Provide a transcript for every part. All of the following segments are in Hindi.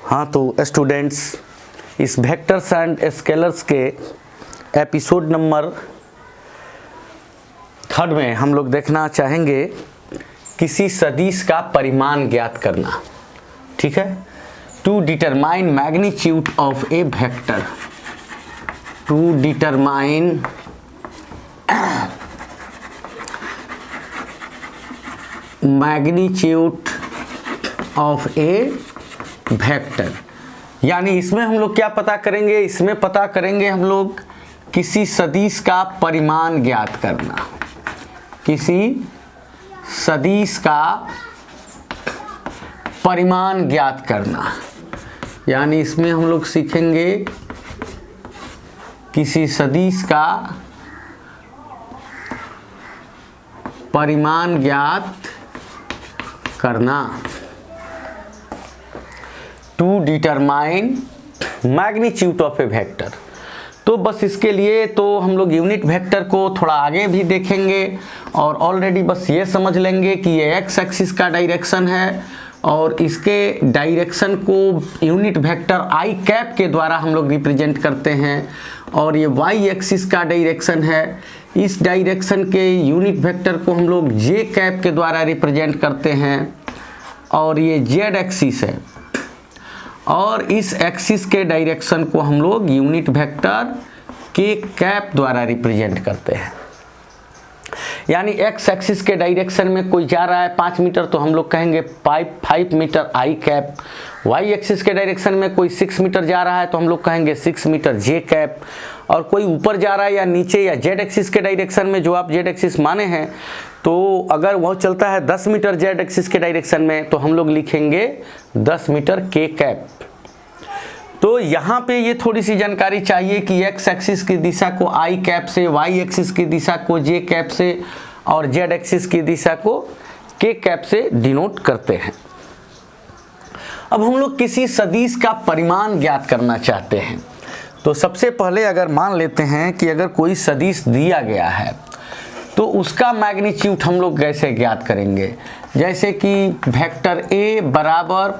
हाँ तो स्टूडेंट्स, इस वेक्टर्स एंड स्केलर्स के एपिसोड नंबर 3 में हम लोग देखना चाहेंगे किसी सदिश का परिमाण ज्ञात करना। ठीक है, to determine magnitude of a vector, to determine magnitude of a vector, यानी इसमें हम लोग क्या पता करेंगे, इसमें पता करेंगे हम लोग किसी सदिश का परिमाण ज्ञात करना, किसी सदिश का परिमाण ज्ञात करना। यानी इसमें हम लोग सीखेंगे किसी सदिश का परिमाण ज्ञात करना, to determine magnitude of a vector. तो बस इसके लिए तो हम लोग यूनिट वेक्टर को थोड़ा आगे भी देखेंगे और ऑलरेडी बस ये समझ लेंगे कि ये एक्स एक्सिस का डायरेक्शन है और इसके डायरेक्शन को यूनिट वेक्टर आई कैप के द्वारा हम लोग रिप्रेजेंट करते हैं और ये वाई एक्सिस का डायरेक्शन है। इस डायरेक्शन के यूनिट वेक्टर को हम लोग जे कैप के द्वारा रिप्रेजेंट करते हैं और ये जेड एक्सिस है और इस एक्सिस के डायरेक्शन को हम लोग यूनिट वेक्टर के कैप द्वारा रिप्रेजेंट करते हैं। यानी एक्स एक्सिस के डायरेक्शन में कोई जा रहा है 5 मीटर तो हम लोग कहेंगे 5 metre I cap, Y axis के डायरेक्शन में कोई 6 मीटर जा रहा है तो हम लोग कहेंगे 6 मीटर जे कैप, और कोई ऊपर जा रहा है या नीचे या जेड एक्सिस के डायरेक्शन में, जो आप जेड एक्सिस माने हैं, तो अगर वो चलता है 10 मीटर जेड एक्सिस के डायरेक्शन में तो हम लोग लिखेंगे 10 मीटर के कैप। तो यहाँ पे ये थोड़ी सी जानकारी चाहिए कि एक्स एक्सिस की दिशा को आई कैप से, वाई एक्सिस की दिशा को जे कैप से और जेड एक्सिस की दिशा को के कैप से डिनोट करते हैं। अब हम लोग किसी सदिश का परिमाण ज्ञात करना चाहते हैं तो सबसे पहले अगर मान लेते हैं कि अगर कोई सदिश दिया गया है तो उसका मैग्नीट्यूड हम लोग कैसे ज्ञात करेंगे। जैसे कि वेक्टर ए बराबर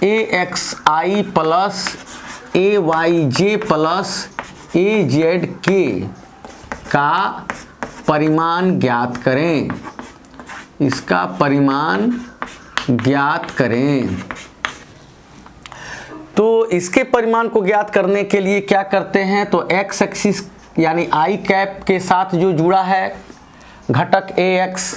ए x I plus a Y J plus a Z के का परिमाण ज्ञात करें, इसका परिमाण ज्ञात करें। तो इसके परिमाण को ज्ञात करने के लिए क्या करते हैं, तो एक्स एक्सिस यानी आई कैप के साथ जो जुड़ा है घटक ए एक्स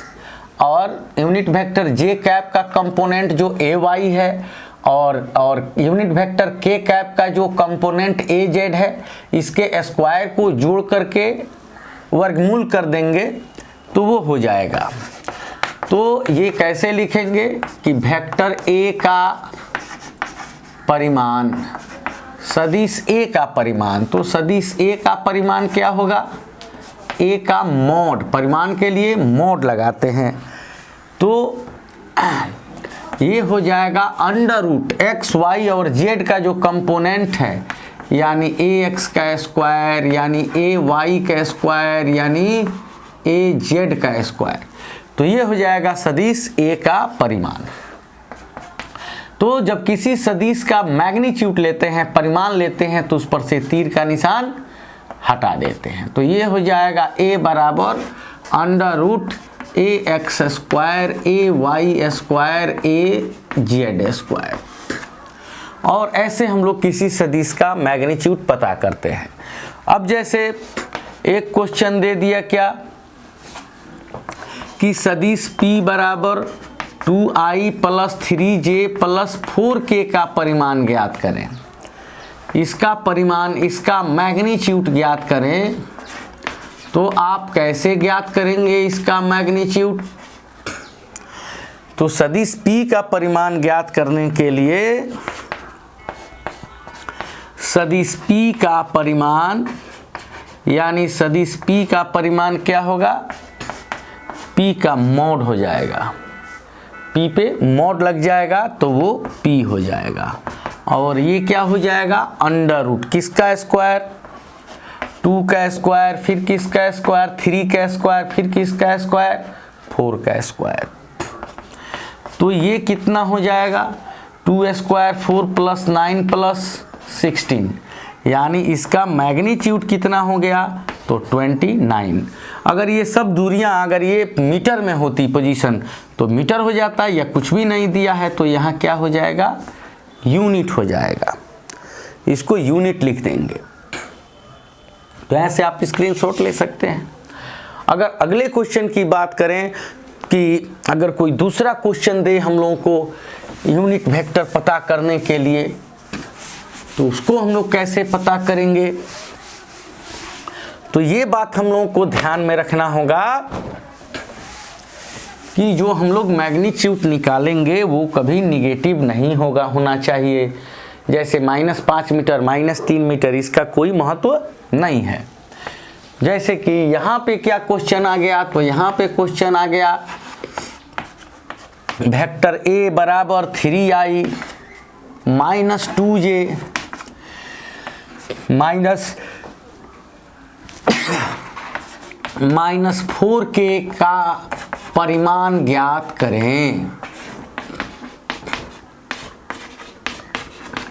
और यूनिट वेक्टर जे कैप का कंपोनेंट जो ए वाई है और यूनिट वेक्टर के कैप का जो कंपोनेंट ए जेड है, इसके स्क्वायर को जोड़ करके वर्गमूल कर देंगे तो वो हो जाएगा। तो ये कैसे लिखेंगे कि वेक्टर ए का परिमाण, सदिश ए का परिमाण, तो सदिश ए का परिमाण क्या होगा, ए का मॉड, परिमाण के लिए मॉड लगाते हैं तो ये हो जाएगा अंडर रूट एक्स वाई और जेड का जो कंपोनेंट है, यानी ए एक्स का स्क्वायर यानी ए वाई का स्क्वायर यानी ए जेड का स्क्वायर, तो ये हो जाएगा सदिश ए का परिमाण। तो जब किसी सदिश का मैग्नीट्यूड लेते हैं, परिमाण लेते हैं, तो उस पर से तीर का निशान हटा देते हैं। तो ये हो जाएगा ए बराबर under root a x square a y square a z square, और ऐसे हम लोग किसी सदिश का मैग्नीट्यूड पता करते हैं। अब जैसे एक क्वेश्चन दे दिया क्या कि सदिश P बराबर 2i plus 3j plus 4k का परिमाण ज्ञात करें, इसका परिमाण, इसका मैग्नीट्यूड ज्ञात करें। तो आप कैसे ज्ञात करेंगे इसका मैग्नीट्यूड, तो सदिश P का परिमाण ज्ञात करने के लिए सदिश P का परिमाण, यानी सदिश P का परिमाण क्या होगा, P का मॉड हो जाएगा, P पे मॉड लग जाएगा तो वो P हो जाएगा, और ये क्या हो जाएगा अंडर रूट किसका स्क्वायर, 2 का स्क्वायर, फिर किसका स्क्वायर, 3 का स्क्वायर, फिर किसका स्क्वायर, 4 का स्क्वायर। तो ये कितना हो जाएगा, 2 2 स्क्वायर 4 प्लस 9 प्लस 16, यानी इसका मैग्नीट्यूड कितना हो गया तो 29। अगर ये सब दूरियां अगर ये मीटर में होती पोजीशन तो मीटर हो जाता, या कुछ भी नहीं दिया है तो यहाँ क्या हो जाएगा, यूनिट हो जाएगा। इसको यूनिट लिख देंगे। तो ऐसे आप स्क्रीनशॉट ले सकते हैं। अगर अगले क्वेश्चन की बात करें कि अगर कोई दूसरा क्वेश्चन दे हम लोगों को यूनिट वेक्टर पता करने के लिए, तो उसको हम लोग कैसे पता करेंगे, तो ये बात हम लोगों को ध्यान में रखना होगा कि जो हम लोग मैग्नीट्यूड निकालेंगे वो कभी निगेटिव नहीं होना चाहिए। जैसे -5 मीटर, -3 मीटर, इसका कोई महत्व नहीं है। जैसे कि यहाँ पे क्या क्वेश्चन आ गया, तो यहाँ पे क्वेश्चन आ गया वेक्टर A बराबर 3i -2j -4k का परिमाण ज्ञात करें।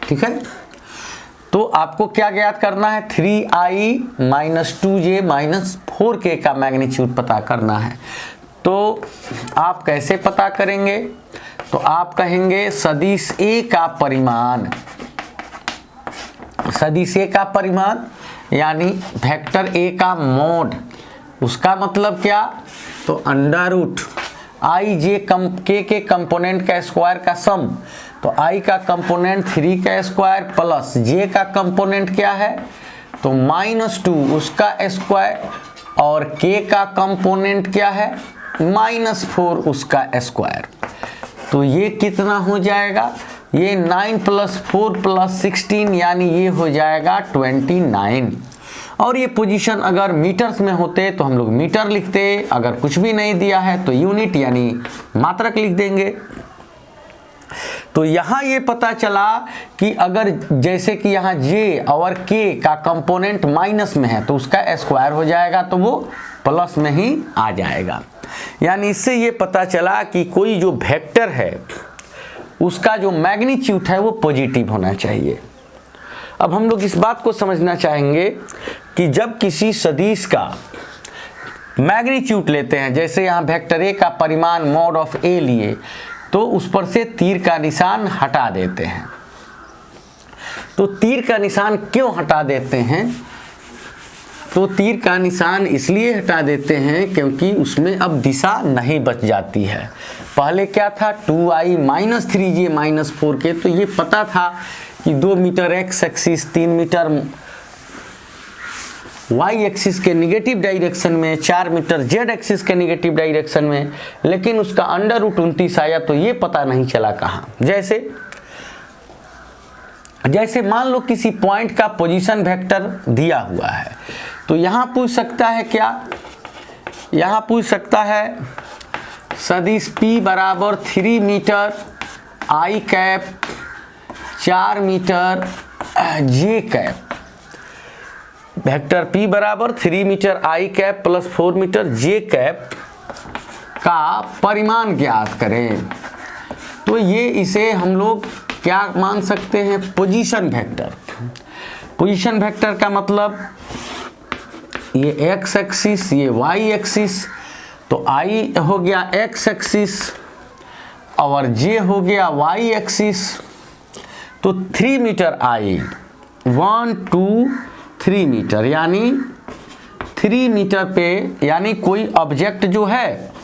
ठीक है, तो आपको क्या ज्ञात करना है, 3i -2j -4k का मैग्नीट्यूड पता करना है। तो आप कैसे पता करेंगे, तो आप कहेंगे सदिश A का परिमाण, सदिश A का परिमाण यानी वेक्टर A का मोड, उसका मतलब क्या, तो under root i j k के कंपोनेंट का स्क्वायर का सम, तो i का कंपोनेंट 3 का स्क्वायर प्लस j का कंपोनेंट क्या है, तो -2 उसका स्क्वायर, और k का कंपोनेंट क्या है, -4 उसका स्क्वायर। तो ये कितना हो जाएगा, ये 9 + 4 + 16 यानी ये हो जाएगा 29। और ये पोजीशन अगर मीटर्स में होते तो हम लोग मीटर लिखते, अगर कुछ भी नहीं दिया है तो यूनिट यानी मात्रक लिख देंगे। तो यहाँ ये पता चला कि अगर जैसे कि यहाँ j और k का कंपोनेंट माइनस में है तो उसका स्क्वायर हो जाएगा, तो वो प्लस में ही आ जाएगा। यानी इससे ये पता चला कि कोई जो वेक्टर है उसका जो मैग्नीट्यूड है वो पॉजिटिव होना चाहिए। अब हम लोग इस बात को समझना चाहेंगे कि जब किसी सदिश का मैग्नीट्यूड लेते हैं, जैसे यहाँ वेक्टर A का परिमाण मॉड ऑफ A लिए, तो उस पर से तीर का निशान हटा देते हैं। तो तीर का निशान क्यों हटा देते हैं, तो तीर का निशान इसलिए हटा देते हैं क्योंकि उसमें अब दिशा नहीं बच जाती है। पहले क्या था, 2i -3j -4k, तो ये पता था कि 2 metre x axis, 3 metre y axis के निगेटिव डायरेक्शन में, 4 मीटर z एक्सिस के निगेटिव डायरेक्शन में, लेकिन उसका √29 आया तो ये पता नहीं चला कहाँ। जैसे मान लो किसी पॉइंट का पोजीशन वेक्टर दिया हुआ है, तो यहाँ पूछ सकता है क्या, यहाँ पूछ सकता है सदिश P बराबर 3 metre i cap 4 metre j cap, vector P बराबर 3 metre i cap plus 4 metre j cap का परिमाण ज्ञात करें। तो ये इसे हम लोग क्या मान सकते हैं, पोजीशन वेक्टर। पोजीशन वेक्टर का मतलब ये x एक्सिस, ये y एक्सिस, तो i हो गया x एक्सिस और j हो गया y एक्सिस। तो 3 मीटर i, 1 2 3 मीटर, यानी 3 मीटर पे, यानी कोई ऑब्जेक्ट जो है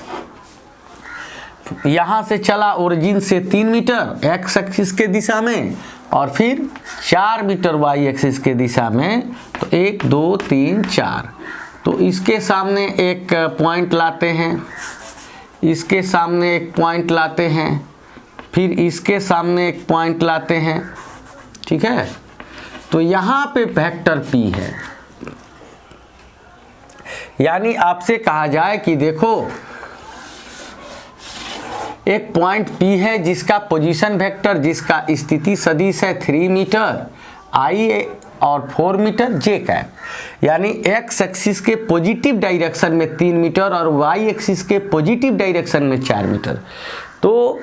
यहाँ से चला ओरिजिन से 3 मीटर x एक्सिस के दिशा में और फिर 4 मीटर y एक्सिस के दिशा में, तो 1 2 3 4, तो इसके सामने एक पॉइंट लाते हैं, इसके सामने एक पॉइंट लाते हैं, फिर इसके सामने एक पॉइंट लाते हैं। ठीक है, तो यहाँ पे वेक्टर P है। यानी आपसे कहा जाए कि देखो एक पॉइंट P है जिसका पोजीशन वेक्टर, जिसका स्थिति सदिश है 3 मीटर i और 4 मीटर j कैप, यानी x एक्सिस के पॉजिटिव डायरेक्शन में 3 मीटर और y एक्सिस के पॉजिटिव डायरेक्शन में 4 मीटर। तो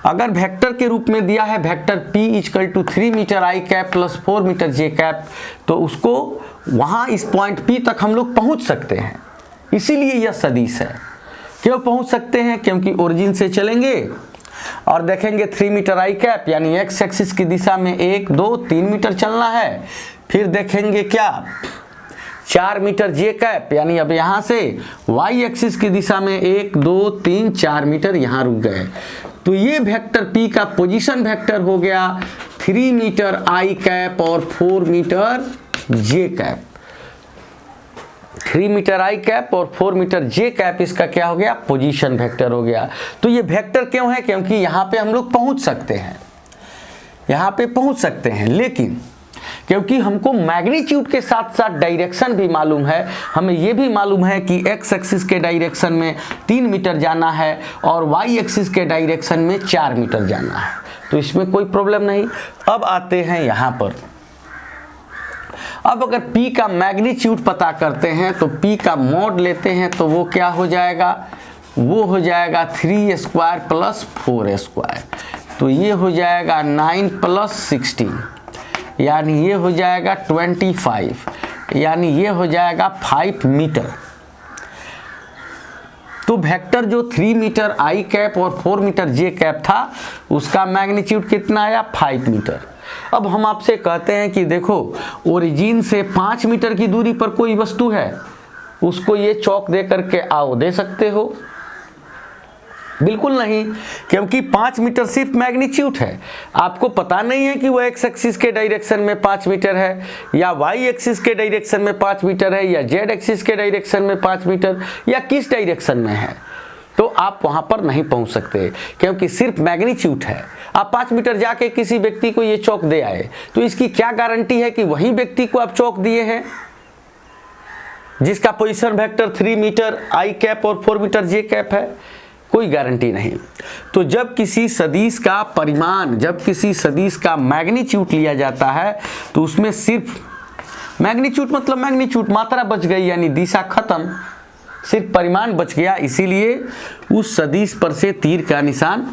अगर वेक्टर के रूप में दिया है vector p equal to 3 metre I cap plus 4 metre J cap, तो उसको वहाँ इस पॉइंट P तक हम लोग पहुँच सकते हैं, इसीलिए यह सदिश है। क्यों पहुँच सकते हैं? क्योंकि ओरिजिन से चलेंगे और देखेंगे 3 मीटर आई कैप यानी एक्स एक्सिस की दिशा में 1 2 3 मीटर चलना है, फिर देखेंगे क्या 4 मीटर जे कैप यानी अब यहाँ से वाई एक्सिस की दिशा में 1 2 3 4 मीटर यहाँ रुक गए। तो ये वेक्टर P का पोजीशन वेक्टर हो गया 3 मीटर आई कैप और 4 metre J cap. 3 metre I cap और 4 मीटर जे कैप इसका क्या हो गया? पोजीशन वेक्टर हो गया। तो ये वेक्टर क्यों है? क्योंकि यहाँ पे हम लोग पहुँच सकते हैं, यहाँ पे पहुँच सकते हैं, लेकिन क्योंकि हमको मैग्नीट्यूड के साथ साथ डायरेक्शन भी मालूम है, हमें यह भी मालूम है कि एक्स एक्सिस के डायरेक्शन में 3 मीटर जाना है और वाई एक्सिस के डायरेक्शन में 4 मीटर जाना है, तो इसमें कोई प्रॉब्लम नहीं। अब आते हैं यहाँ पर, अब अगर P का मैग्नीट्यूड पता करते हैं तो P का मॉड लेते हैं तो वो क्या हो जाएगा? वो हो जाएगा 3 स्क्वायर प्लस 4 स्क्वायर, तो ये हो जाएगा 9 प्लस 16 यानी ये हो जाएगा 25 यानी ये हो जाएगा 5 मीटर। तो वेक्टर जो 3 मीटर आई कैप और 4 मीटर जे कैप था उसका मैग्नीट्यूड कितना आया? 5 मीटर। अब हम आपसे कहते हैं कि देखो ओरिजिन से 5 मीटर की दूरी पर कोई वस्तु है, उसको ये चौक दे करके आओ, दे सकते हो? बिल्कुल नहीं, क्योंकि 5 मीटर सिर्फ मैग्नीट्यूड है। आपको पता नहीं है कि वो एक्स एक्सिस के डायरेक्शन में 5 मीटर है या वाई एक्सिस के डायरेक्शन में 5 मीटर है या जेड एक्सिस के डायरेक्शन में 5 मीटर या किस डायरेक्शन में है, तो आप वहां पर नहीं पहुंच सकते क्योंकि सिर्फ मैग्नीट्यूड है। आप 5 मीटर जाके किसी व्यक्ति को ये चौक दे आए तो इसकी क्या गारंटी है कि वही व्यक्ति को आप चौक दिए हैं जिसका position vector 3 metre I cap और 4 मीटर जे कैप है? कोई गारंटी नहीं। तो जब किसी सदिश का परिमाण, जब किसी सदिश का मैग्नीट्यूड लिया जाता है तो उसमें सिर्फ मैग्नीट्यूड मतलब मैग्नीट्यूड, मात्रा बच गई यानी दिशा खत्म, सिर्फ परिमाण बच गया, इसीलिए उस सदिश पर से तीर का निशान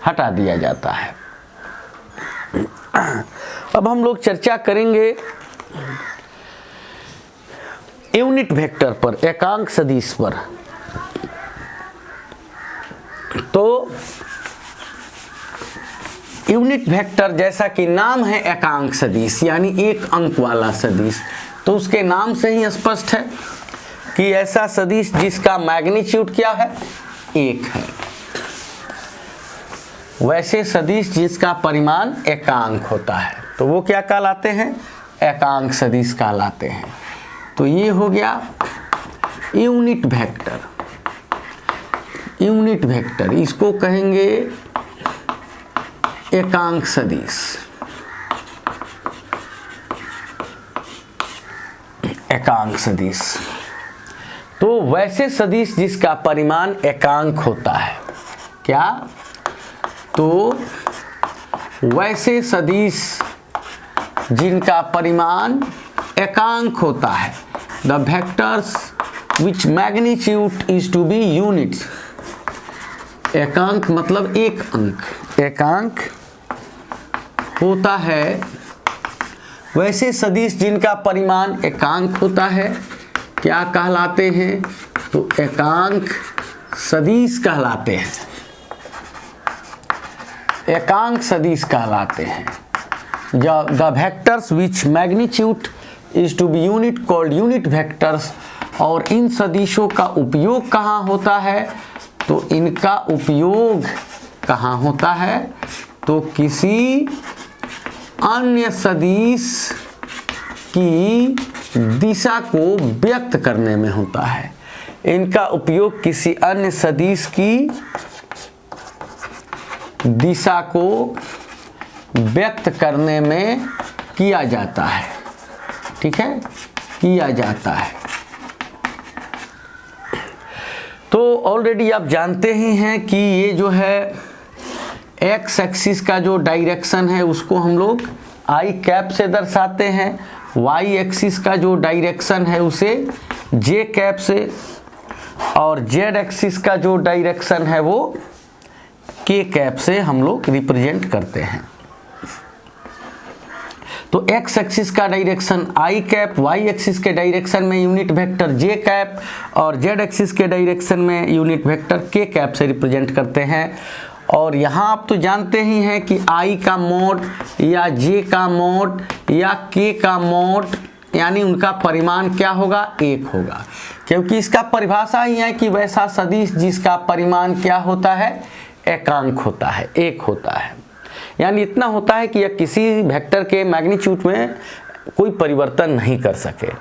हटा दिया जाता है। अब हम लोग चर्चा करेंगे यूनिट वेक्टर पर, एकांक सदिश पर। तो यूनिट वेक्टर जैसा कि नाम है एकांक सदिश यानी एक अंक वाला सदिश, तो उसके नाम से ही स्पष्ट है कि ऐसा सदिश जिसका मैग्नीट्यूड क्या है? 1 है। वैसे सदिश जिसका परिमाण एकांक होता है तो वो क्या कहलाते हैं? एकांक सदिश कहलाते हैं। तो ये हो गया यूनिट वेक्टर। यूनिट वेक्टर इसको कहेंगे एकांक सदिश। एकांक सदिश तो वैसे सदिश जिसका परिमाण एकांक होता है, क्या? तो वैसे सदिश जिनका परिमाण एकांक होता है, the vectors which magnitude is to be units. एकांक मतलब एक अंक, एकांक होता है वैसे सदिश जिनका परिमाण एकांक होता है, क्या कहलाते हैं? तो एकांक सदिश कहलाते हैं। एकांक सदिश कहलाते हैं। The vectors which magnitude is to be unit called unit vectors. और इन सदिशों का उपयोग कहाँ होता है? तो इनका उपयोग कहाँ होता है? तो किसी अन्य सदिश की दिशा को व्यक्त करने में होता है। इनका उपयोग किसी अन्य सदिश की दिशा को व्यक्त करने में किया जाता है। ठीक है, किया जाता है। तो ऑलरेडी आप जानते ही हैं कि ये जो है एक्स एक्सिस का जो डायरेक्शन है उसको हम लोग आई कैप से दर्शाते हैं, वाई एक्सिस का जो डायरेक्शन है उसे जे कैप से, और जेड एक्सिस का जो डायरेक्शन है वो के कैप से हम लोग रिप्रेजेंट करते हैं। तो एक्स एक्सिस का direction I cap, Y axis के डायरेक्शन में यूनिट वेक्टर जे कैप और जेड एक्सिस के डायरेक्शन में यूनिट वेक्टर के कैप से रिप्रेजेंट करते हैं। और यहाँ आप तो जानते ही हैं कि आई का मोड या जे का मोड या के का मोड यानी उनका परिमाण क्या होगा, एक होगा, क्योंकि इसका परिभाषा ही है कि वैसा सदिश जिसका परिमाण क्या होता है, एकांक होता है, एक होता है। यानी इतना होता है कि यह किसी वेक्टर के मैग्नीट्यूड में कोई परिवर्तन नहीं कर सके।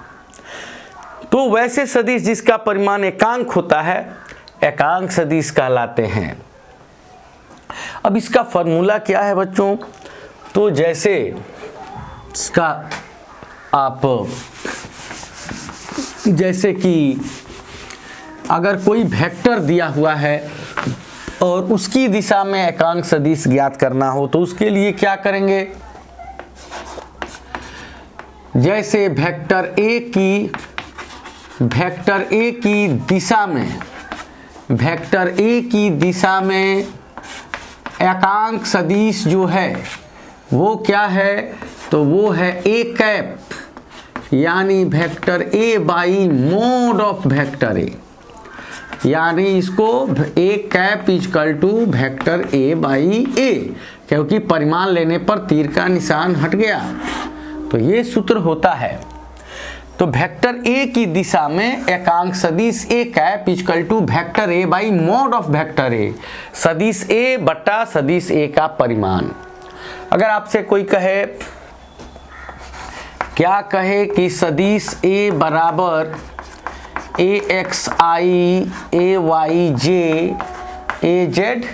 तो वैसे सदिश जिसका परिमाण एकांक होता है, एकांक सदिश कहलाते हैं। अब इसका फॉर्मूला क्या है बच्चों, तो जैसे इसका आप जैसे कि अगर कोई वेक्टर दिया हुआ है और उसकी दिशा में एकांक सदिश ज्ञात करना हो तो उसके लिए क्या करेंगे, जैसे वेक्टर ए की दिशा में एकांक सदिश जो है वो क्या है, तो वो है ए कैप, यानी vector a by mod of vector a, यानी इसको a cap is equal to vector a by a, क्योंकि परिमाण लेने पर तीर का निशान हट गया। तो ये सूत्र होता है। तो वेक्टर ए की दिशा में एकांक सदिश a cap is equal to vector a by mod of vector a, सदिश ए बटा सदिश ए का परिमाण। अगर आपसे कोई कहे, क्या कहे कि सदिश ए बराबर ए एक्स आई ए वाई जे ए जेड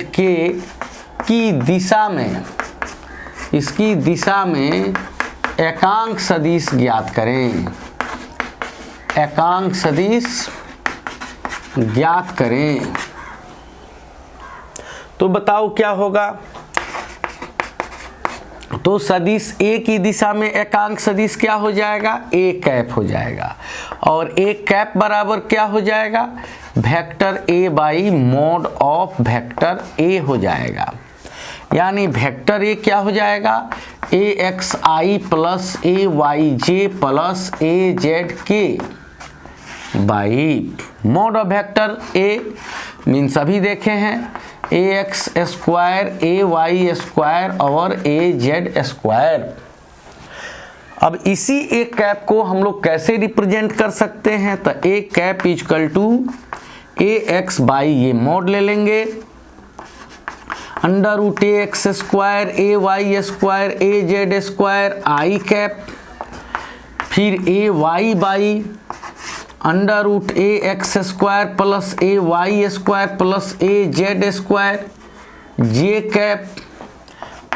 के की दिशा में, इसकी दिशा में एकांक सदिश ज्ञात करें, एकांक सदिश ज्ञात करें, तो बताओ क्या होगा। तो सदिश ए की दिशा में एकांक सदिश क्या हो जाएगा, ए कैप हो जाएगा, और ए कैप बराबर क्या हो जाएगा, vector a by mod of vector ए हो जाएगा। यानी वेक्टर ए क्या हो जाएगा, ए x I plus a Y J plus a Z के by mod of vector A means अभी देखे हैं ए x square a y square और ए जेड स्क्वायर। अब इसी ए कैप को हम लोग कैसे रिप्रेजेंट कर सकते हैं, तो a cap is equal to a x by ये मोड ले लेंगे, under root a x square a y square a z square i cap, फिर a y by under root a x square plus a y square plus a z square j cap,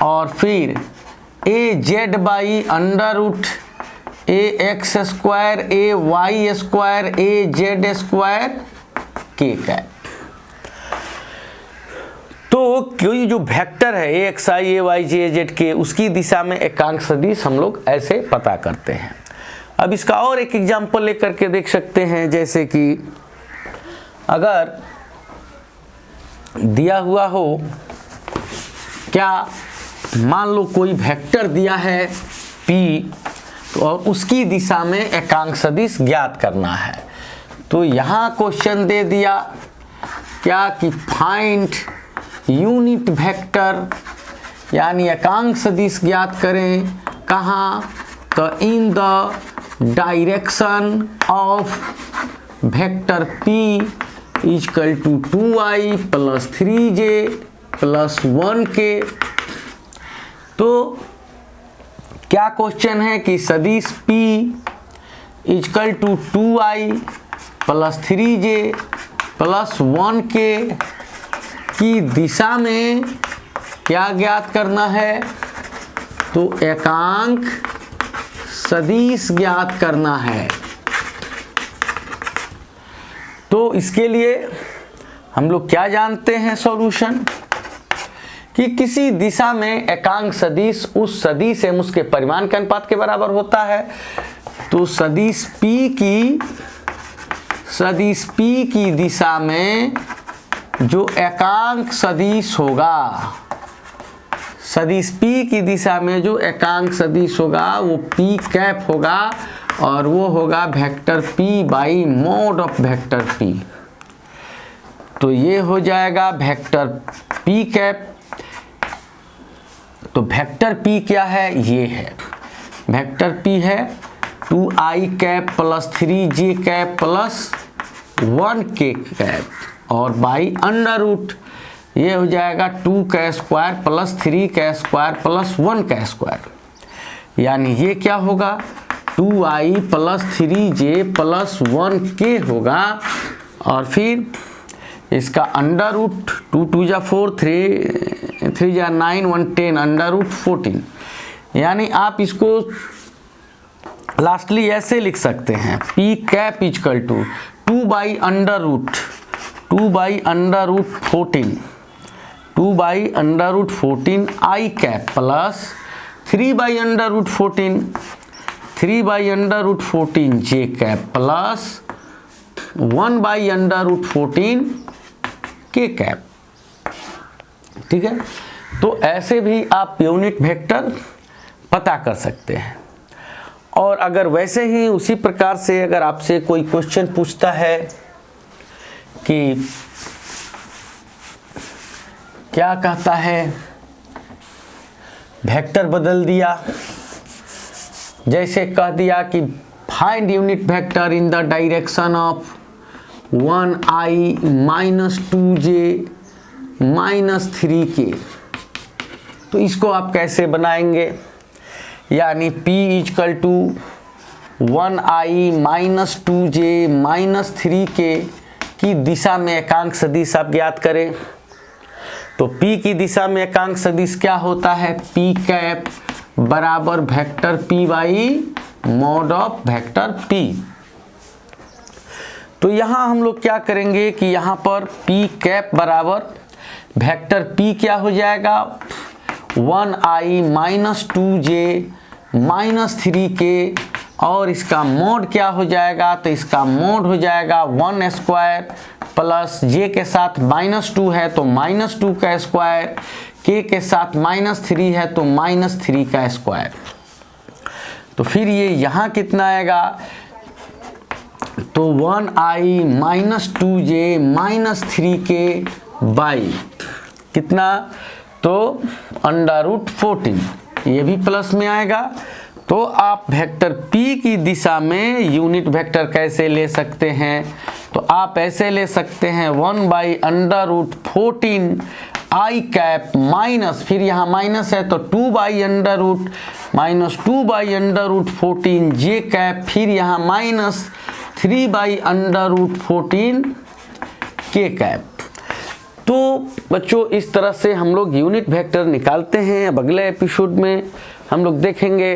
और फिर a z by under root a x square a y square a z square k cap. तो कोई जो वेक्टर है ए एक्स आई ए वाई जे जेड के, उसकी दिशा में एकांक सदिश हम लोग ऐसे पता करते हैं। अब इसका और एक एग्जांपल लेकर के देख सकते हैं, जैसे कि अगर दिया हुआ हो, क्या मान लो कोई वेक्टर दिया है P, तो और उसकी दिशा में एकांक सदिश ज्ञात करना है। तो यहाँ क्वेश्चन दे दिया क्या कि फाइंड यूनिट वेक्टर, यानी एकांक सदिश ज्ञात करें, कहाँ, तो in the direction of vector P is equal to 2i plus 3j plus 1k। तो क्या क्वेश्चन है कि सदिश P is equal to 2i plus 3j plus 1k की दिशा में क्या ज्ञात करना है, तो एकांक सदिश ज्ञात करना है। तो इसके लिए हम लोग क्या जानते हैं सॉल्यूशन, कि किसी दिशा में एकांक सदिश उस सदिश एवं उसके परिमाण के अनुपात के बराबर होता है। तो सदिश P की सदिश P की दिशा में जो एकांक सदिश होगा, सदिश P की दिशा में जो एकांक सदिश होगा वो P कैप होगा और वो होगा vector P by mod of vector P। तो ये हो जाएगा वेक्टर P कैप। तो वेक्टर P क्या है, ये है वेक्टर P है 2i cap plus 3j cap plus 1k cap और बाई अंडर रूट ये हो जाएगा 2 का स्क्वायर प्लस 3 का स्क्वायर प्लस 1 का स्क्वायर। यानी ये क्या होगा 2i plus 3j plus 1k होगा और फिर इसका अंडर रूट 2 2 जा 4 3 जा 9 1 10 अंडर रूट 14। यानी आप इसको लास्टली ऐसे लिख सकते हैं P cap is equal to 2 by under root 14 2 by under root 14 i cap plus 3 by under root 14 3 by under root 14 j cap plus 1 by under root 14 k cap. ठीक है, तो ऐसे भी आप यूनिट वेक्टर पता कर सकते हैं। और अगर वैसे ही उसी प्रकार से अगर आपसे कोई क्वेश्चन पूछता है कि क्या कहता है वेक्टर बदल दिया, जैसे कह दिया कि find unit vector in the direction of 1i minus 2j minus 3k, तो इसको आप कैसे बनाएंगे। यानी P is equal to 1i minus 2j minus 3k की दिशा में एकांक सदिश आप ज्ञात करें। तो P की दिशा में एकांक सदिश क्या होता है, P कैप बराबर vector P by mod of vector P। तो यहाँ हम लोग क्या करेंगे कि यहाँ पर P कैप बराबर वेक्टर P क्या हो जाएगा 1i minus 2j minus 3k और इसका मोड क्या हो जाएगा, तो इसका मोड हो जाएगा 1 स्क्वायर प्लस j के साथ -2 है तो -2 का स्क्वायर, k के साथ -3 है तो -3 का स्क्वायर। तो फिर ये यहाँ कितना आएगा, तो 1i minus 2j minus 3k by कितना, तो अंडर रूट 14, ये भी प्लस में आएगा। तो आप वेक्टर P की दिशा में यूनिट वेक्टर कैसे ले सकते हैं, तो आप ऐसे ले सकते हैं 1 by under root 14 i cap minus, फिर यहाँ माइनस है तो 2 by under root minus 2 by under root 14 j cap, फिर यहाँ minus 3 by under root 14 k cap. तो बच्चों इस तरह से हम लोग यूनिट वेक्टर निकालते हैं। अब अगले एपिसोड में हम लोग देखेंगे